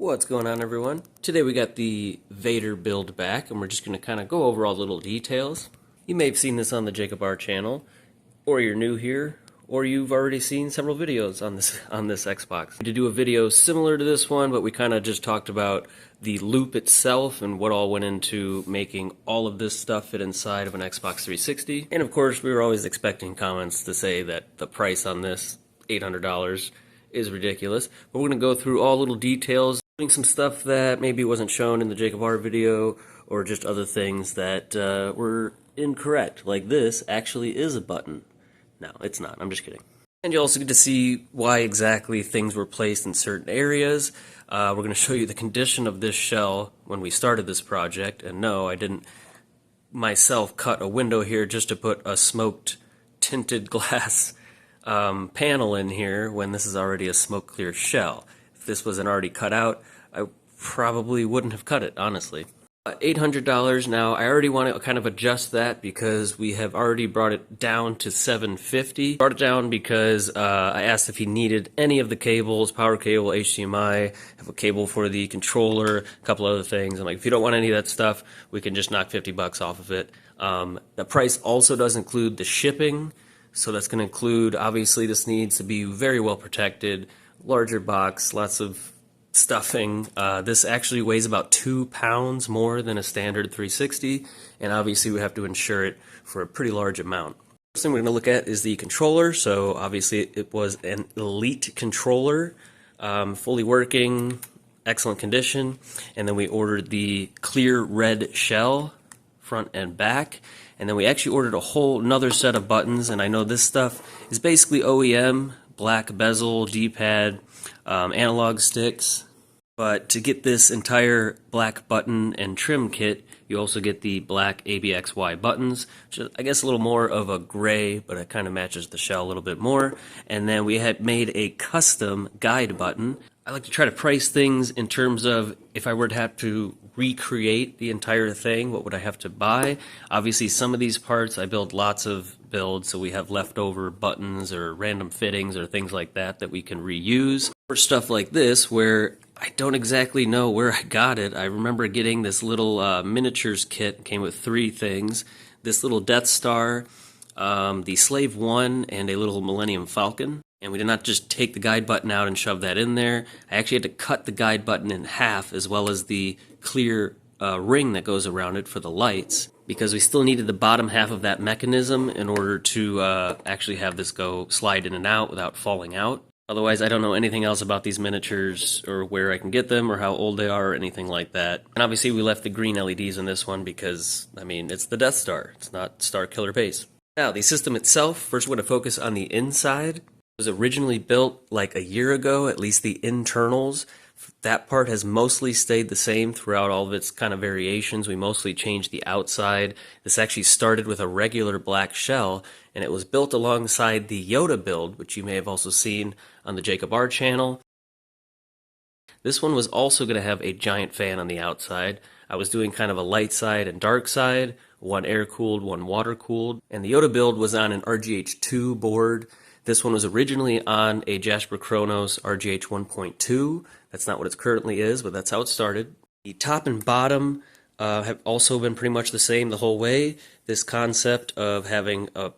What's going on, everyone? Today we got the Vader build back, and we're just going to kind of go over all the little details. You may have seen this on the Jacob R channel, or you're new here, or you've already seen several videos on this Xbox. To do a video similar to this one, but we kind of just talked about the loop itself and what all went into making all of this stuff fit inside of an Xbox 360. And of course, we were always expecting comments to say that the price on this, $800, is ridiculous. But we're going to go through all little details, including some stuff that maybe wasn't shown in the Jacob R video, or just other things that were incorrect. Like this actually is a button. No, it's not. I'm just kidding. And you also get to see why exactly things were placed in certain areas. We're going to show you the condition of this shell when we started this project. And no, I didn't myself cut a window here just to put a smoked tinted glass panel in here when this is already a smoke clear shell. If this wasn't already cut out, I probably wouldn't have cut it, honestly. $800 now. I already want to kind of adjust that because we have already brought it down to $750. Brought it down because I asked if he needed any of the cables, power cable, HDMI, have a cable for the controller, a couple other things. I'm like, if you don't want any of that stuff, we can just knock 50 bucks off of it. The price also does include the shipping. So that's going to include, obviously this needs to be very well protected, larger box, lots of stuffing. This actually weighs about 2 pounds more than a standard 360, and obviously we have to insure it for a pretty large amount. First thing we're going to look at is the controller. So obviously it was an Elite controller, fully working, excellent condition, and then we ordered the clear red shell, front and back. And then we actually ordered a whole another set of buttons, and I know this stuff is basically OEM, black bezel, D-pad, analog sticks. But to get this entire black button and trim kit, you also get the black ABXY buttons, which is, I guess, a little more of a gray, but it kind of matches the shell a little bit more. And then we had made a custom guide button. I like to try to price things in terms of if I were to have to recreate the entire thing, what would I have to buy? Obviously, some of these parts, I build lots of builds, so we have leftover buttons or random fittings or things like that that we can reuse. For stuff like this, where I don't exactly know where I got it, I remember getting this little miniatures kit, came with 3 things. This little Death Star, the Slave One, and a little Millennium Falcon. And we did not just take the guide button out and shove that in there. I actually had to cut the guide button in half, as well as the clear ring that goes around it for the lights, because we still needed the bottom half of that mechanism in order to actually have this go slide in and out without falling out. Otherwise, I don't know anything else about these miniatures or where I can get them or how old they are or anything like that. And obviously we left the green LEDs in this one because, I mean, it's the Death Star. It's not Star Killer Base. Now, the system itself, first we're going to focus on the inside. It was originally built like a year ago, at least the internals. That part has mostly stayed the same throughout all of its kind of variations. We mostly changed the outside. This actually started with a regular black shell, and it was built alongside the Yoda build, which you may have also seen on the Jacob R channel. This one was also going to have a giant fan on the outside. I was doing kind of a light side and dark side, one air-cooled, one water-cooled. And the Yoda build was on an RGH2 board. This one was originally on a Jasper Chronos RGH 1.2. That's not what it currently is, but that's how it started. The top and bottom have also been pretty much the same the whole way. This concept of having a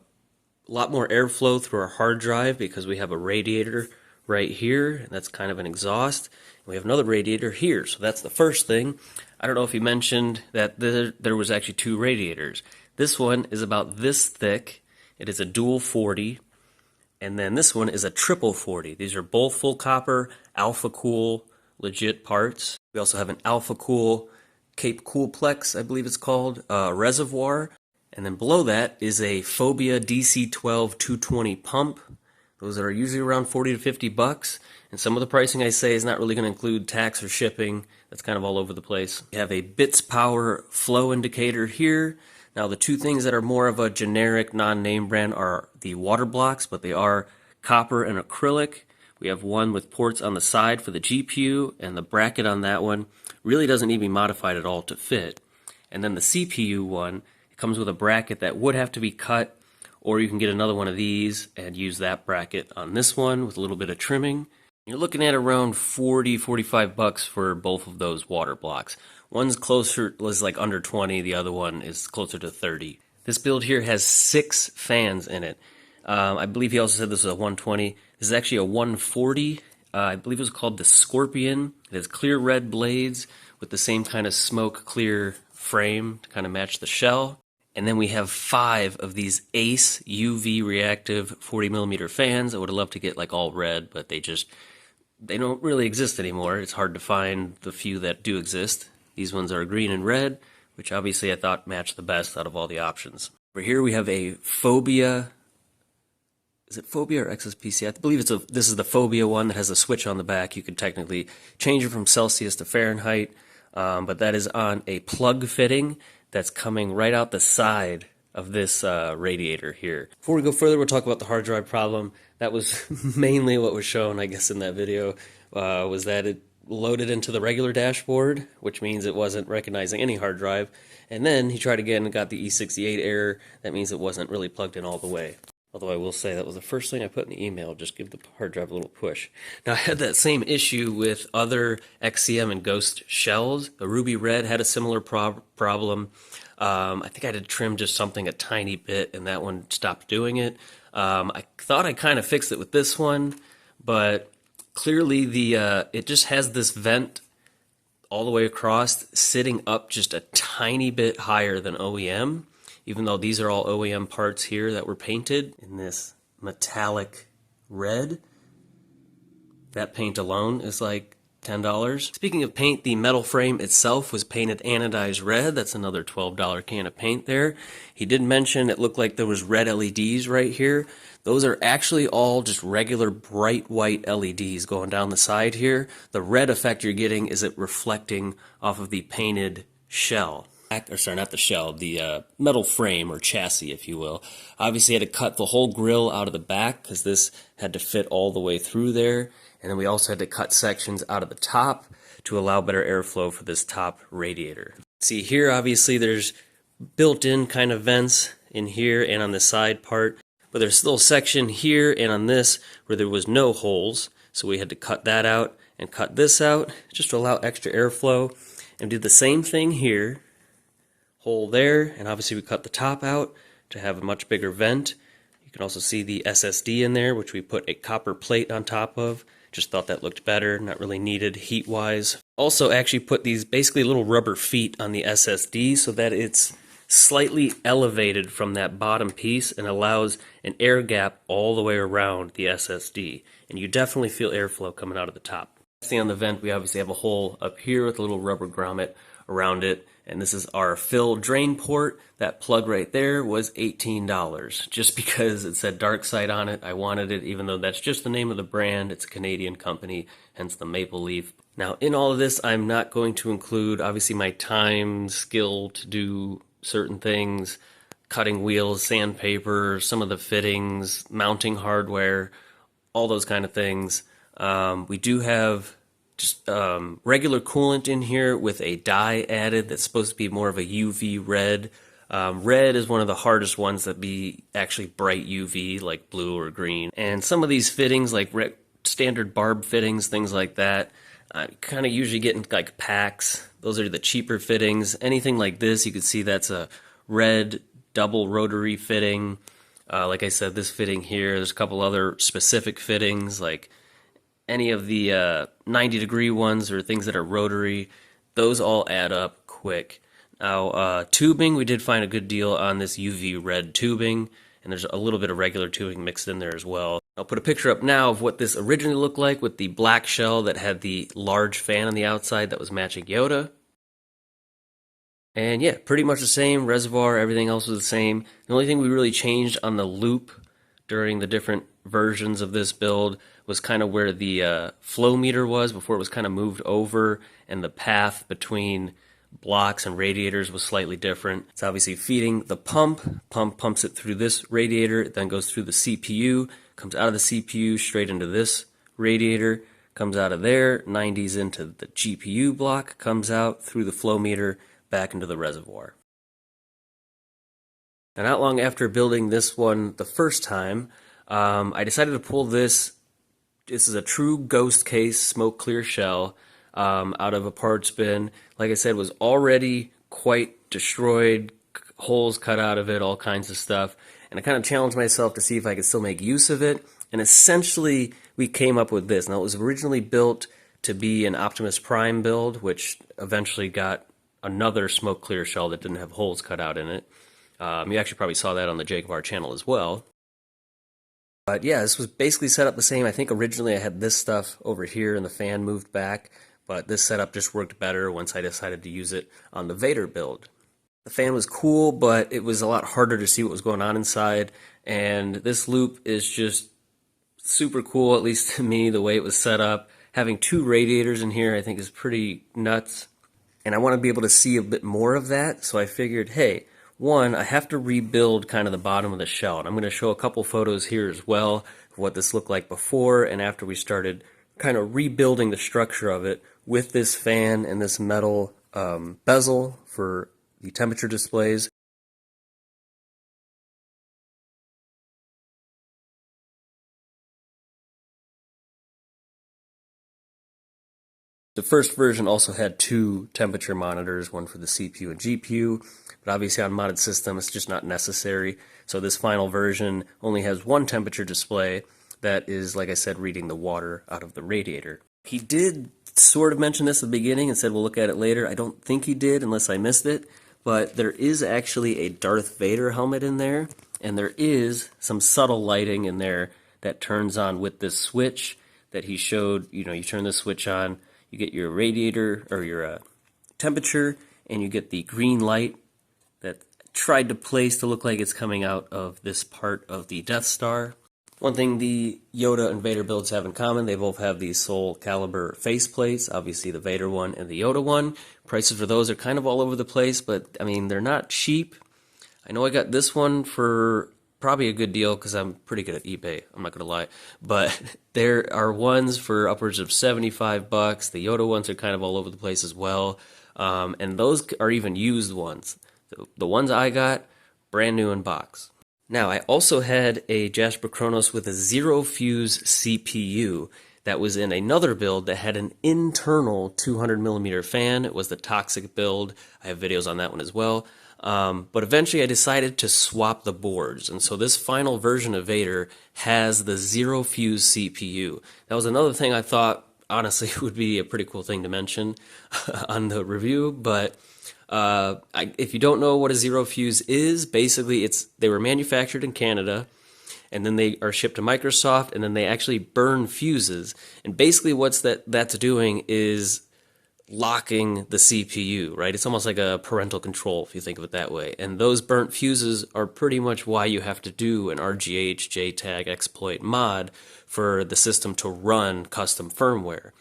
lot more airflow through our hard drive because we have a radiator right here, and that's kind of an exhaust. And we have another radiator here, so that's the first thing. I don't know if he mentioned that there was actually 2 radiators. This one is about this thick. It is a dual 40. And then this one is a triple 40. These are both full copper, Alpha Cool, legit parts. We also have an Alpha Cool Cape Coolplex, I believe it's called, reservoir. And then below that is a Phobia DC-12 220 pump. Those are usually around 40 to 50 bucks. And some of the pricing I say is not really going to include tax or shipping. That's kind of all over the place. We have a Bits Power flow indicator here. Now, the 2 things that are more of a generic non-name brand are the water blocks, but they are copper and acrylic. We have one with ports on the side for the GPU, and the bracket on that one really doesn't need to be modified at all to fit. And then the CPU one, it comes with a bracket that would have to be cut, or you can get another one of these and use that bracket on this one with a little bit of trimming. You're looking at around 40, 45 bucks for both of those water blocks. One's closer, was like under 20, the other one is closer to 30. This build here has 6 fans in it. I believe he also said this was a 120. This is actually a 140. I believe it was called the Scorpion. It has clear red blades with the same kind of smoke clear frame to kind of match the shell. And then we have 5 of these Ace UV reactive 40mm fans. I would have loved to get like all red, but they don't really exist anymore. It's hard to find the few that do exist. These ones are green and red, which obviously I thought matched the best out of all the options. Over here we have a Phobia. Is it Phobia or XSPC? I believe this is the Phobia one that has a switch on the back. You could technically change it from Celsius to Fahrenheit, but that is on a plug fitting that's coming right out the side of this radiator here. Before we go further, we'll talk about the hard drive problem. That was mainly what was shown, I guess, in that video, was that it loaded into the regular dashboard, which means it wasn't recognizing any hard drive. And then he tried again and got the E68 error. That means it wasn't really plugged in all the way. Although I will say that was the first thing I put in the email, just give the hard drive a little push. Now I had that same issue with other XCM and Ghost shells. The Ruby Red had a similar problem. I think I had to trim just something a tiny bit and that one stopped doing it. I thought I kind of fixed it with this one, but clearly it just has this vent all the way across sitting up just a tiny bit higher than OEM. Even though these are all OEM parts here that were painted in this metallic red. That paint alone is like $10. Speaking of paint, the metal frame itself was painted anodized red. That's another $12 can of paint there. He did mention it looked like there was red LEDs right here. Those are actually all just regular bright white LEDs going down the side here. The red effect you're getting is it reflecting off of the painted shell. Or sorry, not the shell, the metal frame or chassis, if you will. Obviously, I had to cut the whole grill out of the back because this had to fit all the way through there. And then we also had to cut sections out of the top to allow better airflow for this top radiator. See here, obviously, there's built-in kind of vents in here and on the side part. But there's still a section here and on this where there was no holes. So we had to cut that out and cut this out just to allow extra airflow. And do the same thing here. Hole there, and obviously we cut the top out to have a much bigger vent. You can also see the SSD in there, which we put a copper plate on top of. Just thought that looked better, not really needed heat-wise. Also actually put these basically little rubber feet on the SSD so that it's slightly elevated from that bottom piece and allows an air gap all the way around the SSD. And you definitely feel airflow coming out of the top. See on the vent, we obviously have a hole up here with a little rubber grommet around it. And this is our fill drain port. That plug right there was $18. Just because it said Darkside on it, I wanted it, even though that's just the name of the brand. It's a Canadian company, hence the maple leaf. Now, in all of this, I'm not going to include, obviously, my time, skill to do certain things, cutting wheels, sandpaper, some of the fittings, mounting hardware, all those kind of things. We do have just regular coolant in here with a dye added that's supposed to be more of a UV red. Red is one of the hardest ones that be actually bright UV, like blue or green. And some of these fittings, like standard barb fittings, things like that, kind of usually get in like packs. Those are the cheaper fittings. Anything like this, you can see that's a red double rotary fitting. Like I said, this fitting here, there's a couple other specific fittings, like any of the 90-degree ones or things that are rotary, those all add up quick. Now, tubing, we did find a good deal on this UV red tubing, and there's a little bit of regular tubing mixed in there as well. I'll put a picture up now of what this originally looked like with the black shell that had the large fan on the outside that was matching Yoda. And yeah, pretty much the same reservoir, everything else was the same. The only thing we really changed on the loop during the different versions of this build was kind of where the flow meter was before it was kind of moved over, and the path between blocks and radiators was slightly different. It's obviously feeding the pump. Pump pumps it through this radiator, it then goes through the CPU, comes out of the CPU straight into this radiator, comes out of there, 90s into the GPU block, comes out through the flow meter, back into the reservoir. Now, not long after building this one the first time, I decided to pull this This is a true ghost case smoke clear shell out of a parts bin. Like I said, was already quite destroyed, holes cut out of it, all kinds of stuff. And I kind of challenged myself to see if I could still make use of it. And essentially, we came up with this. Now, it was originally built to be an Optimus Prime build, which eventually got another smoke clear shell that didn't have holes cut out in it. You actually probably saw that on the Jacob R channel as well. But yeah, this was basically set up the same. I think originally I had this stuff over here and the fan moved back, but this setup just worked better once I decided to use it on the Vader build. The fan was cool, but it was a lot harder to see what was going on inside, and this loop is just super cool, at least to me, the way it was set up. Having two radiators in here I think is pretty nuts, and I want to be able to see a bit more of that, so I figured, hey, one, I have to rebuild kind of the bottom of the shell, and I'm going to show a couple photos here as well of what this looked like before and after we started kind of rebuilding the structure of it with this fan and this metal bezel for the temperature displays. The first version also had two temperature monitors, one for the CPU and GPU, but obviously on modded system it's just not necessary. So this final version only has one temperature display that is, like I said, reading the water out of the radiator. He did sort of mention this at the beginning and said we'll look at it later. I don't think he did unless I missed it, but there is actually a Darth Vader helmet in there, and there is some subtle lighting in there that turns on with this switch that he showed. You know, you turn the switch on, you get your radiator or your temperature, and you get the green light that tried to place to look like it's coming out of this part of the Death Star. One thing the Yoda and Vader builds have in common, they both have these Soul Calibur faceplates, obviously the Vader one and the Yoda one. Prices for those are kind of all over the place, but I mean, they're not cheap. I know I got this one for probably a good deal because I'm pretty good at eBay, I'm not going to lie. But there are ones for upwards of $75. The Yoda ones are kind of all over the place as well. And those are even used ones. The ones I got, brand new in box. Now, I also had a Jasper Chronos with a zero fuse CPU that was in another build that had an internal 200mm fan. It was the Toxic build. I have videos on that one as well. But eventually I decided to swap the boards, and so this final version of Vader has the zero fuse CPU. That was another thing I thought, honestly, would be a pretty cool thing to mention on the review, but if you don't know what a zero fuse is, basically they were manufactured in Canada, and then they are shipped to Microsoft, and then they actually burn fuses. And basically what's that's doing is locking the CPU, right? It's almost like a parental control if you think of it that way. And those burnt fuses are pretty much why you have to do an RGH JTAG exploit mod for the system to run custom firmware.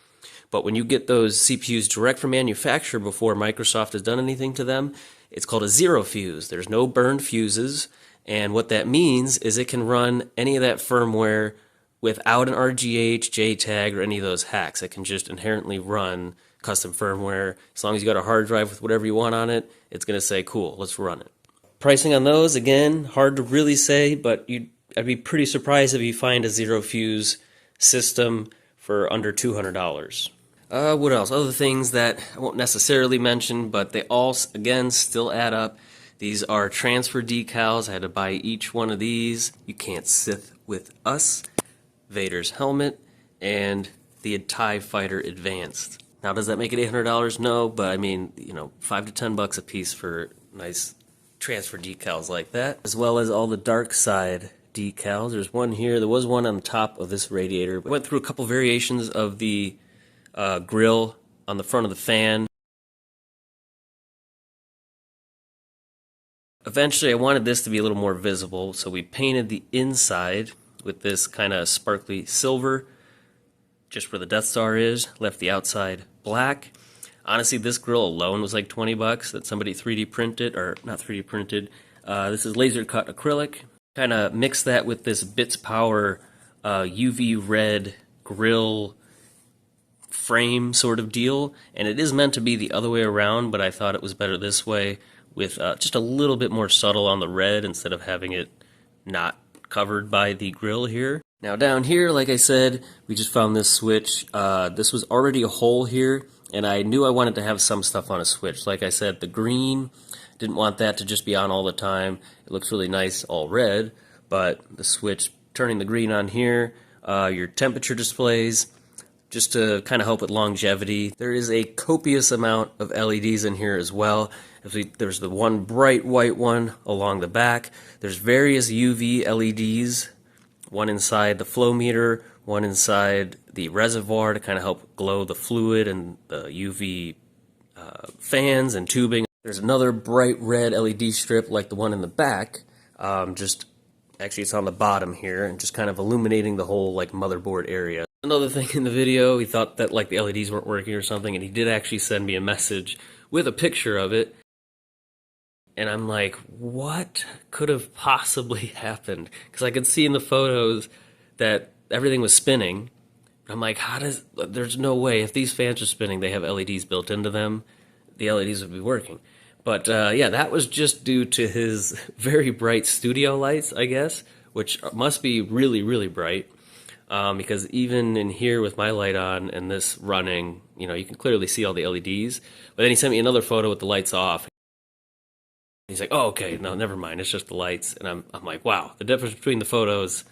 But when you get those CPUs direct from manufacturer before Microsoft has done anything to them, it's called a zero fuse. There's no burned fuses, and what that means is it can run any of that firmware without an RGH, JTAG, or any of those hacks. It can just inherently run custom firmware. As long as you got a hard drive with whatever you want on it, it's going to say, cool, let's run it. Pricing on those, again, hard to really say, but I'd be pretty surprised if you find a zero fuse system for under $200. What else? Other things that I won't necessarily mention, but they all, again, still add up. These are transfer decals. I had to buy each one of these. You can't Sith with us. Vader's helmet, and the TIE Fighter Advanced. Now, does that make it $800? No, but I mean, you know, $5 to $10 a piece for nice transfer decals like that, as well as all the dark side decals. There's one here. There was one on the top of this radiator. I went through a couple variations of the grill on the front of the fan. Eventually, I wanted this to be a little more visible, so we painted the inside with this kind of sparkly silver, just where the Death Star is, left the outside black. Honestly, this grill alone was like $20 that somebody 3D printed, or not 3D printed. This is laser cut acrylic. Kind of mixed that with this Bits Power UV red grill frame sort of deal, and it is meant to be the other way around, but I thought it was better this way with just a little bit more subtle on the red instead of having it not covered by the grill here. Now down here, like I said, we just found this switch. This was already a hole here, and I knew I wanted to have some stuff on a switch. Like I said, the green, didn't want that to just be on all the time. It looks really nice all red, but the switch, turning the green on here, your temperature displays, just to kind of help with longevity. There is a copious amount of LEDs in here as well. There's the one bright white one along the back. There's various UV LEDs, one inside the flow meter, one inside the reservoir to kind of help glow the fluid and the UV fans and tubing. There's another bright red LED strip like the one in the back, actually it's on the bottom here and just kind of illuminating the whole like motherboard area. Another thing in the video, he thought that like the LEDs weren't working or something, and he did actually send me a message with a picture of it. And I'm like, what could have possibly happened? Because I could see in the photos that everything was spinning. I'm like, there's no way. If these fans are spinning, they have LEDs built into them, the LEDs would be working. But yeah, that was just due to his very bright studio lights, I guess, which must be really, really bright. Because even in here with my light on and this running, you know, you can clearly see all the LEDs. But then he sent me another photo with the lights off. He's like, oh, okay, no, never mind, it's just the lights. And I'm like, wow, the difference between the photos,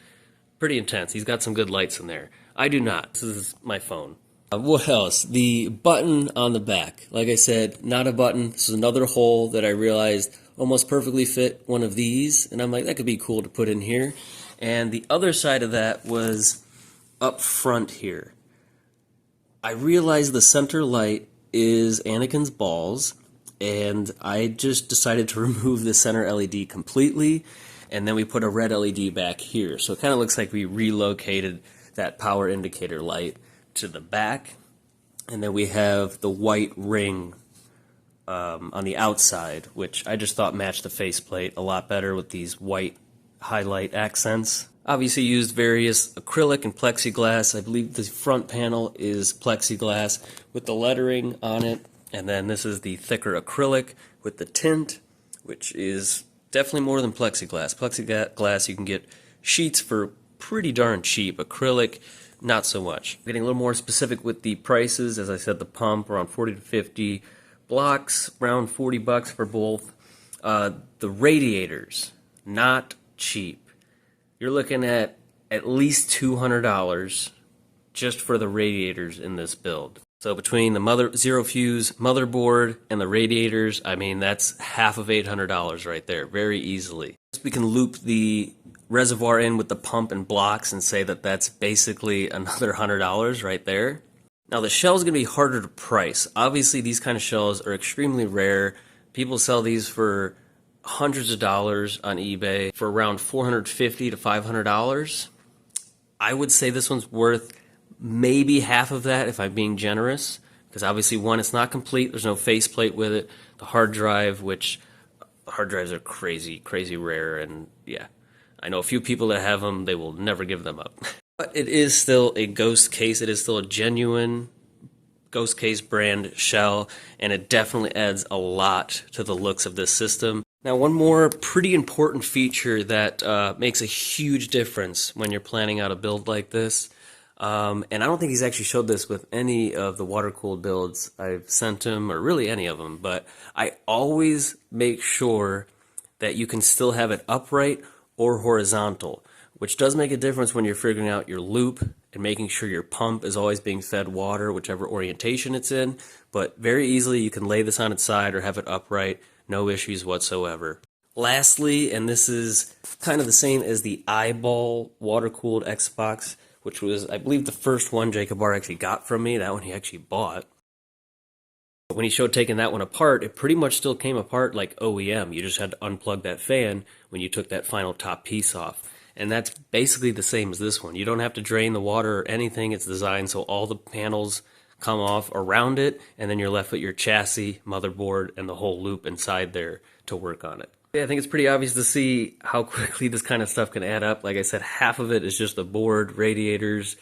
pretty intense. He's got some good lights in there. I do not. This is my phone. What else? The button on the back. Like I said, not a button. This is another hole that I realized almost perfectly fit one of these. And I'm like, that could be cool to put in here. And the other side of that was up front here. I realized the center light is Anakin's balls. And I just decided to remove the center LED completely, and then we put a red LED back here. So it kind of looks like we relocated that power indicator light to the back, and then we have the white ring on the outside, which I just thought matched the faceplate a lot better with these white highlight accents. Obviously used various acrylic and plexiglass. I believe the front panel is plexiglass with the lettering on it. And then this is the thicker acrylic with the tint, which is definitely more than plexiglass. Plexiglass, you can get sheets for pretty darn cheap. Acrylic, not so much. Getting a little more specific with the prices, as I said, the pump around 40 to 50, blocks around 40 bucks for both. The radiators, not cheap. You're looking at least $200 just for the radiators in this build. So between the Zero Fuse motherboard and the radiators, I mean, that's half of $800 right there, very easily. We can loop the reservoir in with the pump and blocks and say that that's basically another $100 right there. Now the shell is going to be harder to price. Obviously these kind of shells are extremely rare. People sell these for hundreds of dollars on eBay for around $450 to $500. I would say this one's worth maybe half of that if I'm being generous, because obviously one, it's not complete, there's no faceplate with it. The hard drive, which hard drives are crazy rare, and yeah, I know a few people that have them, they will never give them up. But it is still a Ghost case, it is still a genuine Ghost case brand shell, and it definitely adds a lot to the looks of this system. Now one more pretty important feature that makes a huge difference when you're planning out a build like this, and I don't think he's actually showed this with any of the water-cooled builds I've sent him, or really any of them, but I always make sure that you can still have it upright or horizontal, which does make a difference when you're figuring out your loop and making sure your pump is always being fed water, whichever orientation it's in. But very easily you can lay this on its side or have it upright, no issues whatsoever. Lastly, and this is kind of the same as the eyeball water-cooled Xbox, which was, I believe, the first one Jacob R actually got from me. That one he actually bought. But when he showed taking that one apart, it pretty much still came apart like OEM. You just had to unplug that fan when you took that final top piece off. And that's basically the same as this one. You don't have to drain the water or anything. It's designed so all the panels come off around it, and then you're left with your chassis, motherboard, and the whole loop inside there to work on it. Yeah, I think it's pretty obvious to see how quickly this kind of stuff can add up. Like I said, half of it is just the board, radiators.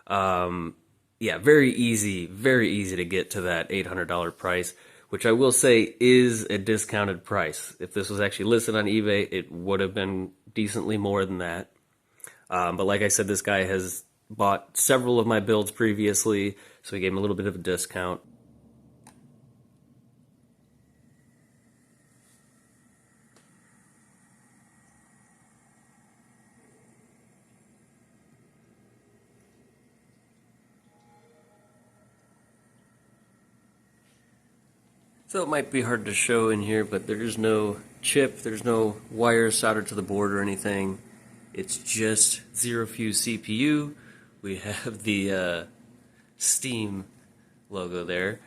Yeah, very easy to get to that $800 price, which I will say is a discounted price. If this was actually listed on eBay, it would have been decently more than that. But like I said, this guy has bought several of my builds previously, so we gave him a little bit of a discount. So it might be hard to show in here, but there's no chip, there's no wires soldered to the board or anything. It's just Zero Fuse CPU. We have the Steam logo there.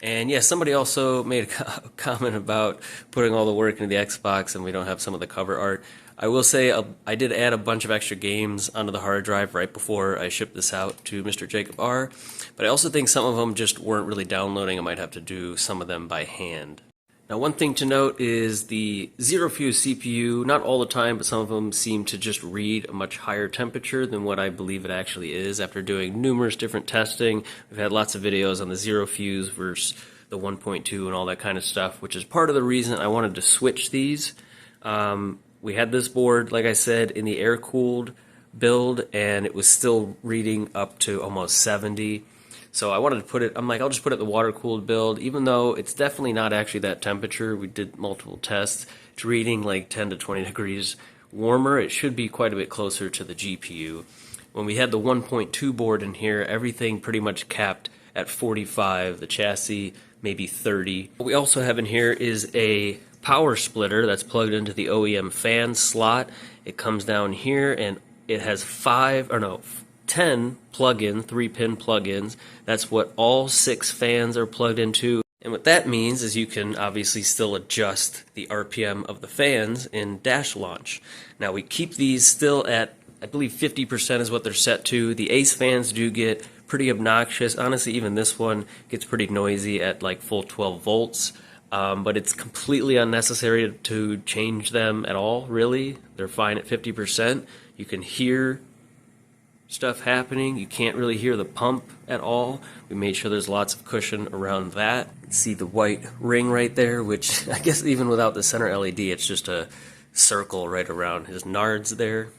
And yeah, somebody also made a comment about putting all the work into the Xbox and we don't have some of the cover art. I will say I did add a bunch of extra games onto the hard drive right before I shipped this out to Mr. Jacob R. But I also think some of them just weren't really downloading. I might have to do some of them by hand. Now, one thing to note is the Zero Fuse CPU, not all the time, but some of them seem to just read a much higher temperature than what I believe it actually is. After doing numerous different testing, we've had lots of videos on the Zero Fuse versus the 1.2 and all that kind of stuff, which is part of the reason I wanted to switch these. We had this board, like I said, in the air-cooled build, and it was still reading up to almost 70. So I wanted to put it, I'm like, I'll just put it in the water-cooled build, even though it's definitely not actually that temperature. We did multiple tests. It's reading like 10 to 20 degrees warmer. It should be quite a bit closer to the GPU. When we had the 1.2 board in here, everything pretty much capped at 45, the chassis maybe 30. What we also have in here is a power splitter that's plugged into the OEM fan slot. It comes down here and it has 10 plug-in, 3-pin plug-ins. That's what all 6 fans are plugged into. And what that means is you can obviously still adjust the RPM of the fans in Dash Launch. Now we keep these still at, I believe 50% is what they're set to. The Ace fans do get pretty obnoxious. Honestly, even this one gets pretty noisy at like full 12 volts. But it's completely unnecessary to change them at all, really. They're fine at 50%. You can hear stuff happening. You can't really hear the pump at all. We made sure there's lots of cushion around that. You can see the white ring right there, which I guess even without the center LED, it's just a circle right around his nards there.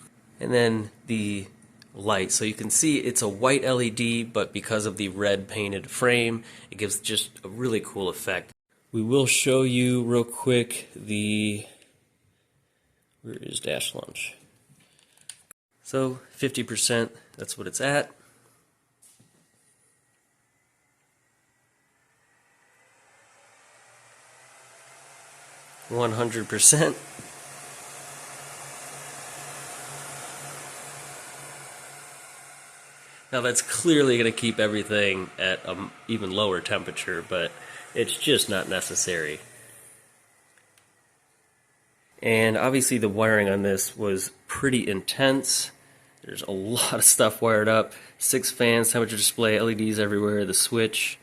And then the light. So you can see it's a white LED, but because of the red painted frame, it gives just a really cool effect. We will show you real quick where is Dash Launch? So 50%, that's what it's at. %. Now that's clearly going to keep everything at an even lower temperature, but it's just not necessary. And obviously the wiring on this was pretty intense. There's a lot of stuff wired up. 6 fans, temperature display, LEDs everywhere, the switch,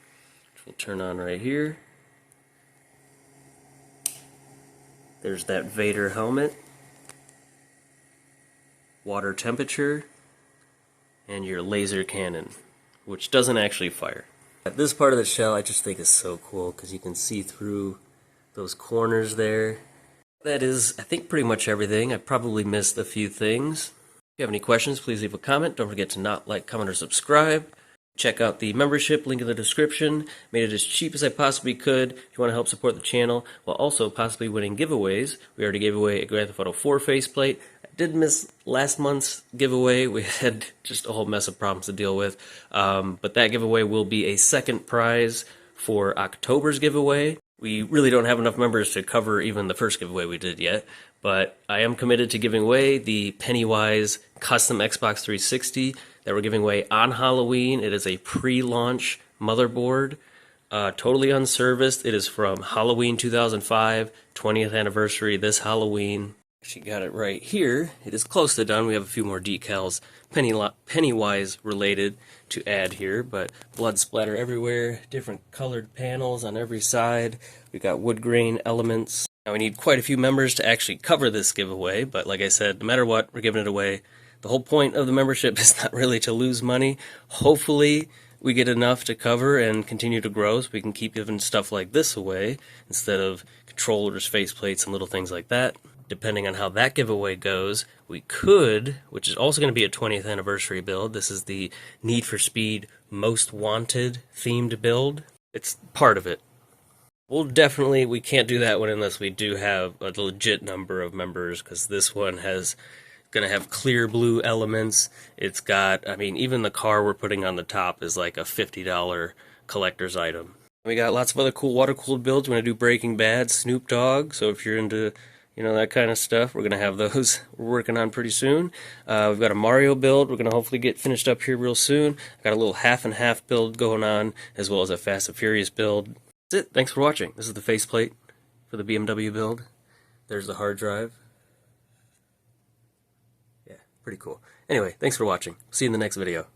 which we'll turn on right here. There's that Vader helmet, water temperature, and your laser cannon, which doesn't actually fire. This part of the shell I just think is so cool because you can see through those corners there. That is, I think, pretty much everything. I probably missed a few things. If you have any questions, please leave a comment. Don't forget to not like, comment, or subscribe. Check out the membership, link in the description. Made it as cheap as I possibly could if you want to help support the channel, while also possibly winning giveaways. We already gave away a Grand Theft Auto 4 faceplate. I did miss last month's giveaway. We had just a whole mess of problems to deal with. But that giveaway will be a second prize for October's giveaway. We really don't have enough members to cover even the first giveaway we did yet, but I am committed to giving away the Pennywise custom Xbox 360 that we're giving away on Halloween. It is a pre-launch motherboard, totally unserviced. It is from Halloween 2005, 20th anniversary this Halloween. Actually got it right here. It is close to done. We have a few more decals Pennywise related to add here, but blood splatter everywhere, different colored panels on every side. We've got wood grain elements. Now we need quite a few members to actually cover this giveaway, but like I said, no matter what, we're giving it away. The whole point of the membership is not really to lose money. Hopefully we get enough to cover and continue to grow so we can keep giving stuff like this away instead of controllers, faceplates, and little things like that. Depending on how that giveaway goes, we could, which is also going to be a 20th anniversary build. This is the Need for Speed Most Wanted themed build. It's part of it. We can't do that one unless we do have a legit number of members, because this one has going to have clear blue elements. It's got, I mean, even the car we're putting on the top is like a $50 collector's item. We got lots of other cool water-cooled builds. We're going to do Breaking Bad, Snoop Dogg, so if you're into, you know, that kind of stuff, we're going to have those we're working on pretty soon. We've got a Mario build we're going to hopefully get finished up here real soon. I've got a little half and half build going on, as well as a Fast and Furious build. That's it. Thanks for watching. This is the faceplate for the BMW build. There's the hard drive. Yeah, pretty cool. Anyway, thanks for watching. See you in the next video.